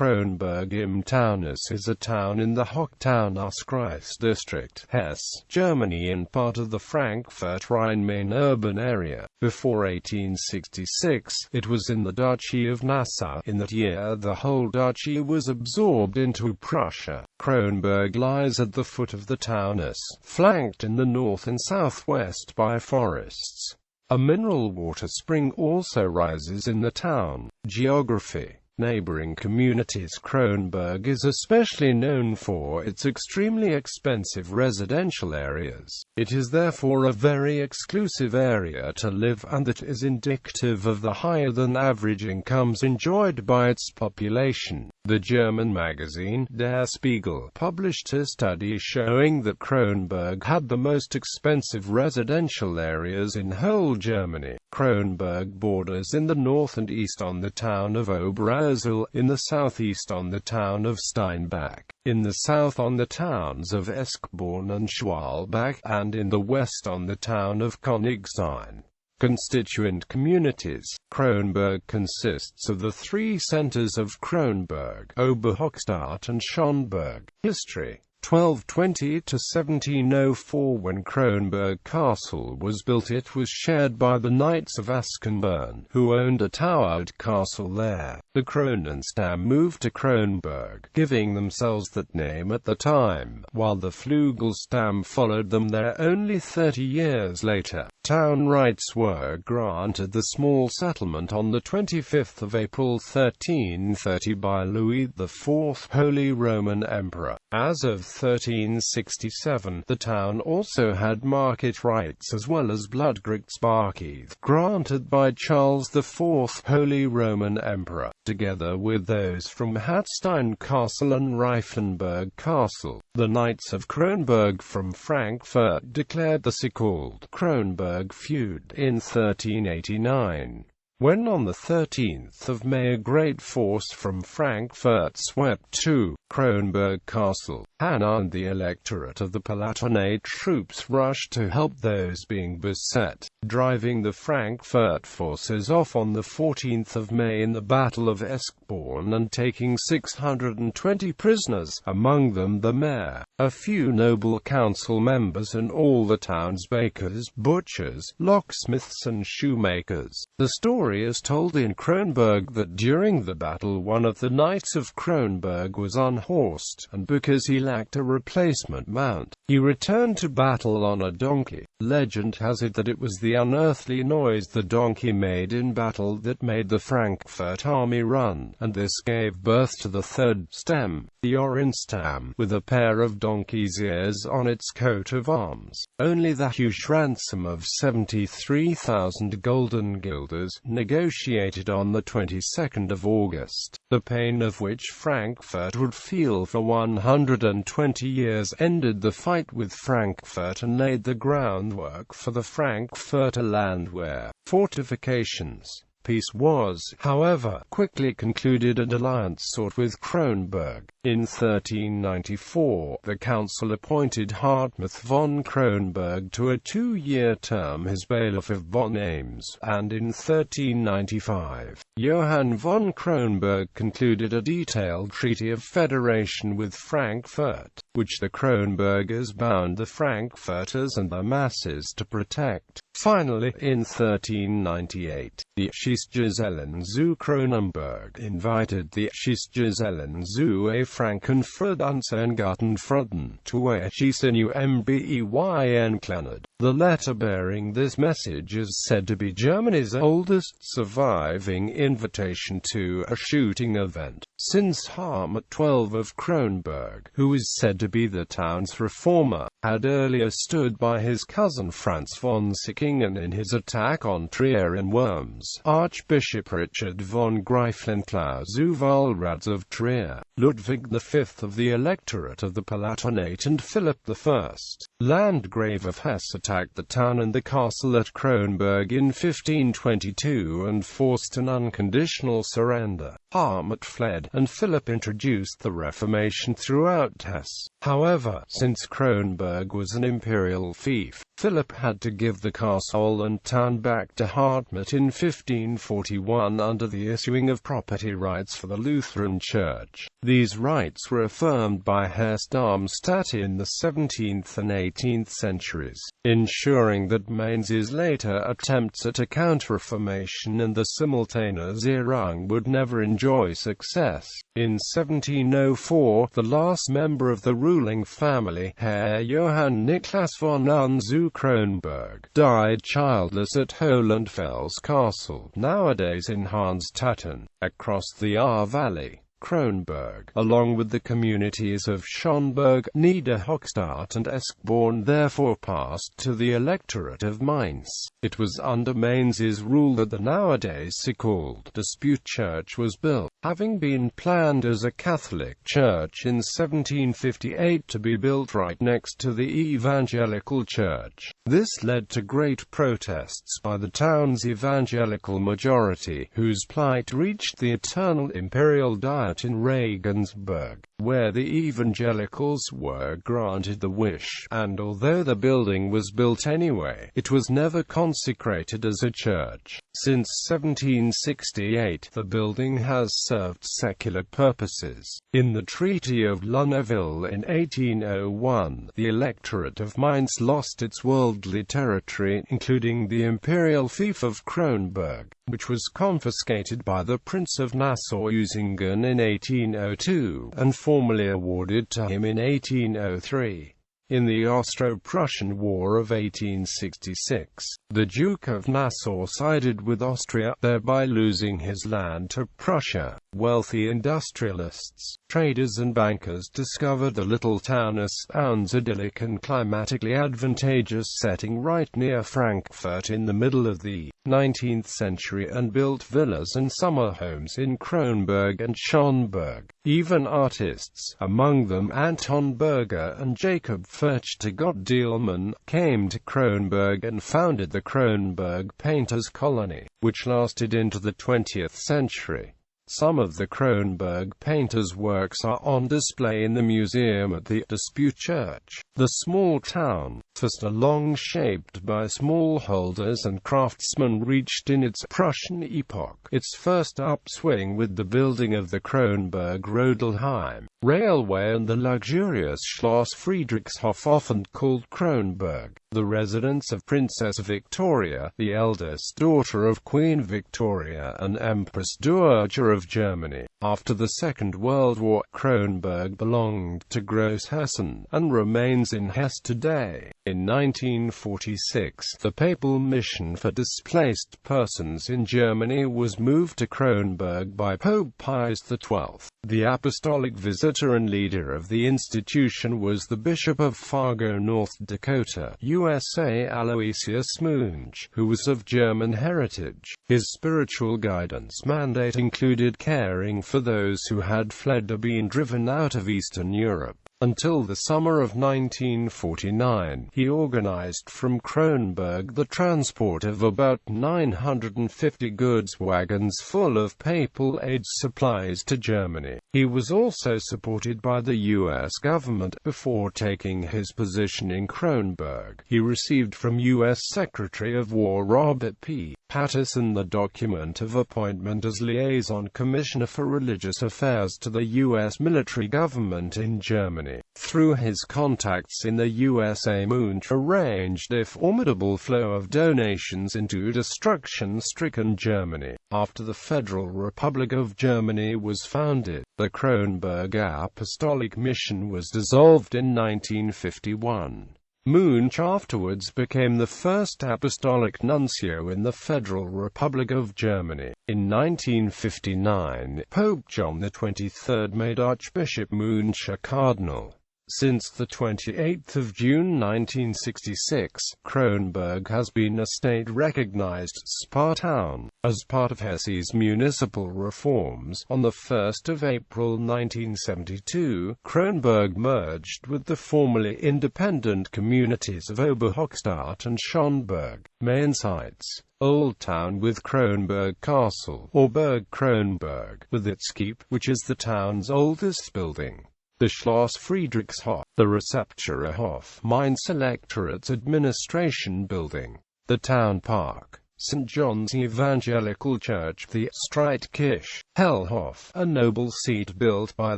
Kronberg im Taunus is a town in the Hochtaunuskreis district, Hesse, Germany and part of the Frankfurt Rhein-Main urban area. Before 1866, it was in the Duchy of Nassau. In that year the whole duchy was absorbed into Prussia. Kronberg lies at the foot of the Taunus, flanked in the north and southwest by forests. A mineral water spring also rises in the town. Geography. Neighboring communities. Kronberg is especially known for its extremely expensive residential areas. It is therefore a very exclusive area to live, and that is indicative of the higher-than-average incomes enjoyed by its population. The German magazine Der Spiegel published a study showing that Kronberg had the most expensive residential areas in whole Germany. Kronberg borders in the north and east on the town of Oberursel, in the southeast on the town of Steinbach, in the south on the towns of Eschborn and Schwalbach, and in the west on the town of Königstein. Constituent communities. Kronberg consists of the three centers of Kronberg, Oberhochstadt and Schönberg. History. 1220 to 1704. When Kronberg Castle was built, it was shared by the Knights of Askenburn, who owned a towered castle there. The Kronenstamm moved to Kronberg, giving themselves that name at the time, while the Flügelsstamm followed them there only 30 years later. Town rights were granted the small settlement on the 25th of April 1330 by Louis IV, Holy Roman Emperor. As of 1367, the town also had market rights as well as Blutgerichtsbarkeit, granted by Charles IV, Holy Roman Emperor, together with those from Hatstein Castle and Reifenberg Castle. The Knights of Kronberg from Frankfurt declared the so-called Kronberg feud in 1389. When on the 13th of May a great force from Frankfurt swept to Kronberg Castle, Hannah and the electorate of the Palatinate troops rushed to help those being beset, driving the Frankfurt forces off on the 14th of May in the Battle of Eschborn and taking 620 prisoners, among them the mayor, a few noble council members and all the town's bakers, butchers, locksmiths and shoemakers. The story is told in Kronberg that during the battle one of the Knights of Kronberg was unhorsed, and because he lacked a replacement mount, he returned to battle on a donkey. Legend has it that it was the unearthly noise the donkey made in battle that made the Frankfurt army run, and this gave birth to the third stem, the Orenstam, with a pair of donkey's ears on its coat of arms. Only the huge ransom of 73,000 golden guilders, negotiated on the 22nd of August, the pain of which Frankfurt would feel for 120 years, ended the fight with Frankfurt and laid the groundwork for the Frankfurter Landwehr fortifications. Peace was, however, quickly concluded and alliance sought with Kronberg. In 1394, the council appointed Hartmut von Kronberg to a 2-year term as bailiff of Bonn Ames, and in 1395, Johann von Kronberg concluded a detailed treaty of federation with Frankfurt, which the Kronbergers bound the Frankfurters and the masses to protect. Finally, in 1398, the Schießgesellen zu Kronenberg invited the Schießgesellen zu A Frankenfurt Gartenfreunden to a Schießen Mbeyn. The letter bearing this message is said to be Germany's oldest surviving invitation to a shooting event, since Hartmut XII of Kronberg, who is said to be the town's reformer, had earlier stood by his cousin Franz von Sickingen in his attack on Trier in Worms. Archbishop Richard von Greifenclau zu Walrads of Trier, Ludwig V of the Electorate of the Palatinate and Philip I, Landgrave of Hesse, attacked the town and the castle at Kronberg in 1522 and forced an unconditional surrender. Hartmut fled, and Philip introduced the Reformation throughout Hesse. However, since Kronberg was an imperial fief, Philip had to give the castle and town back to Hartmut in 1541 under the issuing of property rights for the Lutheran Church. These rights were affirmed by Hesse-Darmstadt in the 17th and 18th centuries, ensuring that Mainz's later attempts at a counter-reformation and the Simultanisierung would never enjoy success. In 1704, the last member of the ruling family, Herr Johann Niklas von Unzu-Kronberg, died childless at Hohenfels Castle, nowadays in Hanstatten, across the Ahr Valley. Kronberg, along with the communities of Schonberg, Niederhochstadt and Eschborn, therefore passed to the Electorate of Mainz. It was under Mainz's rule that the nowadays so-called Dispute Church was built, having been planned as a Catholic church in 1758 to be built right next to the Evangelical Church. This led to great protests by the town's evangelical majority, whose plight reached the Eternal Imperial Diet in Regensburg, where the evangelicals were granted the wish, and although the building was built anyway, it was never consecrated as a church. Since 1768, the building has served secular purposes. In the Treaty of Lunéville in 1801, the Electorate of Mainz lost its worldly territory, including the imperial fief of Kronberg, which was confiscated by the Prince of Nassau-Usingen in 1802, and formally awarded to him in 1803. In the Austro-Prussian War of 1866, the Duke of Nassau sided with Austria, thereby losing his land to Prussia. Wealthy industrialists, traders and bankers discovered the little Taunus, Sound's idyllic and climatically advantageous setting right near Frankfurt in the middle of the 19th century and built villas and summer homes in Kronberg and Schonberg. Even artists, among them Anton Berger and Jacob Furchtgott-Dielmann, came to Kronberg and founded the Kronberg Painters Colony, which lasted into the 20th century. Some of the Kronberg painters' works are on display in the museum at the Dispute Church. The small town, first along shaped by smallholders and craftsmen, reached in its Prussian epoch its first upswing with the building of the Kronberg-Rodelheim Railway and the luxurious Schloss Friedrichshof, often called Kronberg, the residence of Princess Victoria, the eldest daughter of Queen Victoria and Empress Dowager of Germany. After the Second World War, Kronberg belonged to Gross Hessen, and remains in Hesse today. In 1946, the Papal Mission for Displaced Persons in Germany was moved to Kronberg by Pope Pius XII. The apostolic visitor and leader of the institution was the Bishop of Fargo, North Dakota, USA, Aloysius Munch, who was of German heritage. His spiritual guidance mandate included caring for those who had fled or been driven out of Eastern Europe. Until the summer of 1949, he organized from Kronberg the transport of about 950 goods wagons full of papal aid supplies to Germany. He was also supported by the U.S. government. Before taking his position in Kronberg, he received from U.S. Secretary of War Robert P. Patterson the document of appointment as Liaison Commissioner for Religious Affairs to the U.S. military government in Germany. Through his contacts in the USA, Munch arranged a formidable flow of donations into destruction-stricken Germany. After the Federal Republic of Germany was founded, the Kronberg Apostolic Mission was dissolved in 1951. Munch afterwards became the first apostolic nuncio in the Federal Republic of Germany. In 1959, Pope John XXIII made Archbishop Munch a cardinal. Since the 28th of June 1966, Kronberg has been a state-recognized spa town. As part of Hesse's municipal reforms, on the 1st of April 1972, Kronberg merged with the formerly independent communities of Oberhochstadt and Schönberg. Main sites: Old Town with Kronberg Castle, or Burg Kronberg, with its keep, which is the town's oldest building. The Schloss Friedrichshof, the Rezepturierhof, Mainz Electorate's administration building. The town park, St. John's Evangelical Church, the Streitkirche, Hellhof, a noble seat built by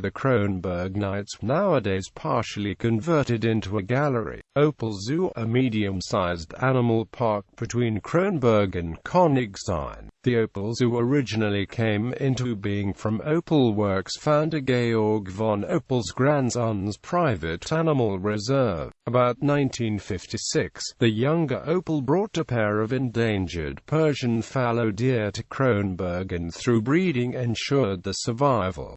the Kronberg Knights, nowadays partially converted into a gallery. Opel Zoo, a medium-sized animal park between Kronberg and Königstein. The Opel Zoo originally came into being from Opel Works founder Georg von Opel's grandson's private animal reserve. About 1956, the younger Opel brought a pair of endangered Persian fallow deer to Kronberg and through breeding ensured the survival.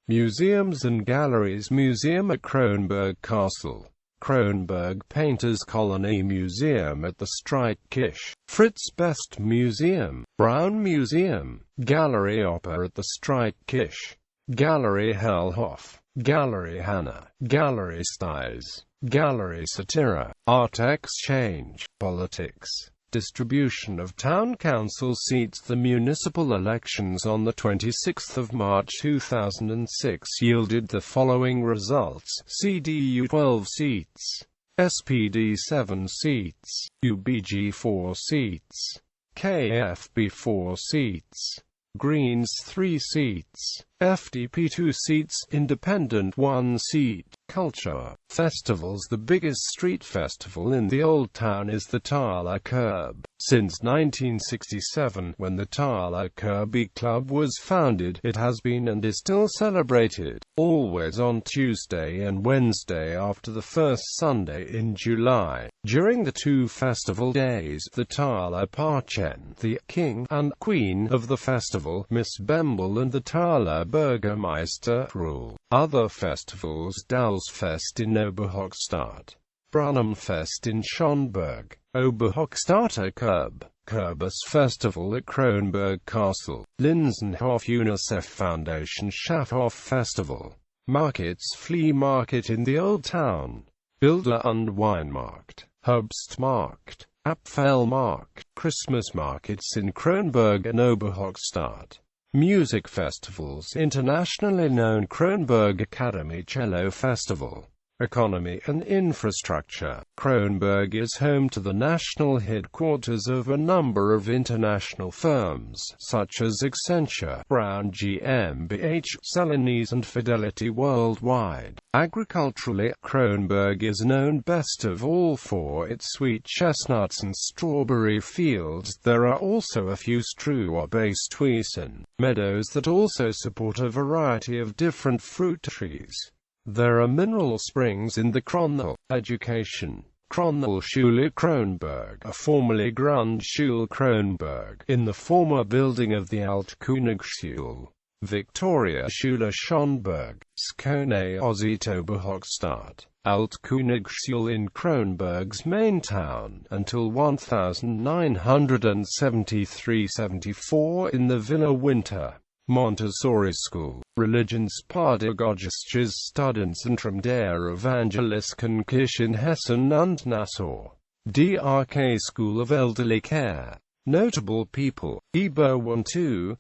Museums and galleries. Museum at Kronberg Castle, Kronberg Painters Colony Museum at the Streitkirche, Fritz Best Museum, Brown Museum, Gallery Oper at the Streitkirche, Gallery Hellhof, Gallery Hannah, Gallery Styes, Gallery Satira. Art exchange. Politics. Distribution of town council seats. The municipal elections on the 26th of March 2006 yielded the following results: CDU 12 seats, SPD 7 seats, UBG 4 seats, KFB 4 seats, Greens 3 seats, FDP 2 seats, Independent 1 seat. Culture. Festivals. The biggest street festival in the Old Town is the Thaler Kerb. Since 1967, when the Thaler Kirby Club was founded, it has been and is still celebrated, always on Tuesday and Wednesday after the first Sunday in July. During the 2 festival days, the Thaler Paarchen, the king and queen of the festival, Miss Bembel, and the Thaler Burgermeister rule. Other festivals: Dalsfest in Oberhochstadt, Brunnenfest in Schönberg, Oberhochstadter Kerb, Kerbus Festival at Kronberg Castle, Linsenhof UNICEF Foundation Schafhof Festival, Markets. Flea Market in the Old Town, Bilder- und Weinmarkt, Herbstmarkt, Apfelmarkt, Christmas markets in Kronberg and Oberhochstadt. Music festivals. Internationally known Kronberg Academy Cello Festival. Economy and infrastructure. Kronberg is home to the national headquarters of a number of international firms, such as Accenture, Brown GmbH, Celanese and Fidelity Worldwide. Agriculturally, Kronberg is known best of all for its sweet chestnuts and strawberry fields. There are also a few straw-based Wiesen meadows that also support a variety of different fruit trees. There are mineral springs in the Kronel. Education. Kronelschule Kronberg, a formerly Grundschule Kronberg, in the former building of the Altkönigsschule. Victoria Schule Schönberg, Skåne Osit Oberhochstadt, Altkönigsschule in Kronberg's main town, until 1973-74 in the Villa Winter. Montessori School, Religionspädagogisches Studienzentrum der Evangelischen Kirche in Hessen und Nassau. DRK School of Elderly Care. Notable people: Ebo I,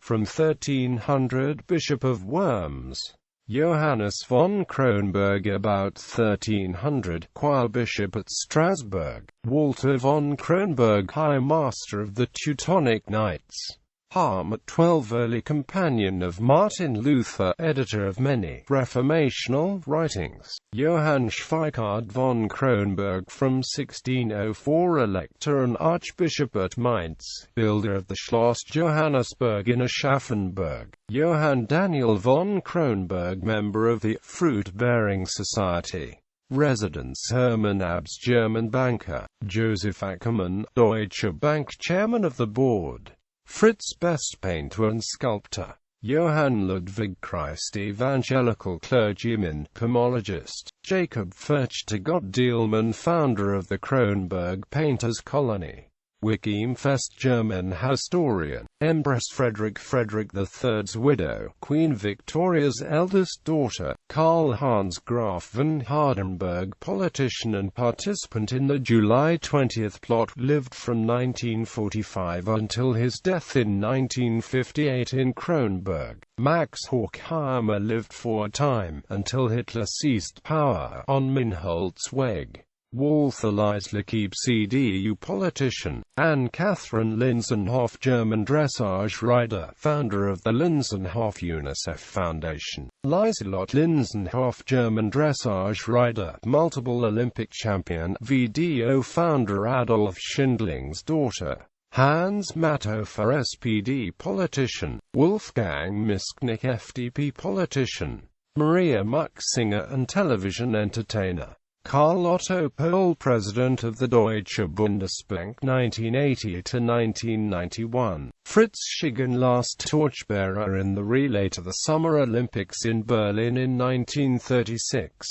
from 1300, Bishop of Worms. Johannes von Kronberg, about 1300, choir bishop at Strasbourg. Walter von Kronberg, High Master of the Teutonic Knights. Harm at 12, early companion of Martin Luther, editor of many reformational writings. Johann Schweikard von Kronberg, from 1604, elector and archbishop at Mainz, builder of the Schloss Johannesburg in Aschaffenburg. Johann Daniel von Kronberg, member of the Fruit-Bearing Society. Residence: Hermann Abs, German banker. Joseph Ackermann, Deutsche Bank chairman of the board. Fritz Best, painter and sculptor. Johann Ludwig Christ, evangelical clergyman, pomologist. Jacob Furchtgott Dielmann, founder of the Kronberg painters colony. Wikimfest, German historian. Empress Frederick III's widow, Queen Victoria's eldest daughter. Karl Hans Graf von Hardenberg, politician and participant in the July 20 plot, lived from 1945 until his death in 1958 in Kronberg. Max Horkheimer lived for a time, until Hitler seized power, on Minholzweg. Walther Leisler, CDU politician. Anne-Catherine Linsenhoff, German dressage rider, founder of the Linsenhoff UNICEF Foundation. Lieselot Linsenhoff, German dressage rider, multiple Olympic champion. VDO founder Adolf Schindling's daughter. Hans Mathofer, SPD politician. Wolfgang Misknik, FDP politician. Maria Muck, singer and television entertainer. Karl Otto Pohl, president of the Deutsche Bundesbank 1980–1991. Fritz Schigen, last torchbearer in the relay to the Summer Olympics in Berlin in 1936.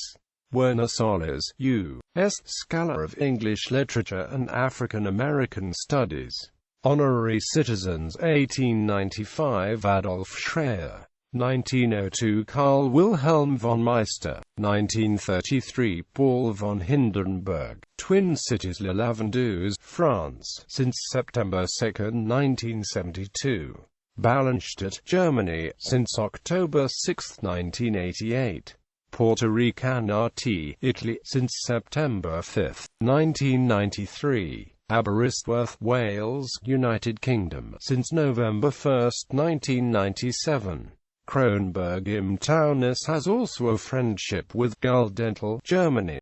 Werner Solis, U.S. Scholar of English Literature and African American Studies. Honorary Citizens 1895 Adolf Schreyer. 1902 Karl Wilhelm von Meister. 1933 Paul von Hindenburg. Twin Cities, Le Lavandous, France, since September 2, 1972. Ballenstedt, Germany, since October 6, 1988. Puerto Rican RT, Italy, since September 5, 1993. Aberystwyth, Wales, United Kingdom, since November 1, 1997. Kronberg im Taunus has also a friendship with Guldental, Germany.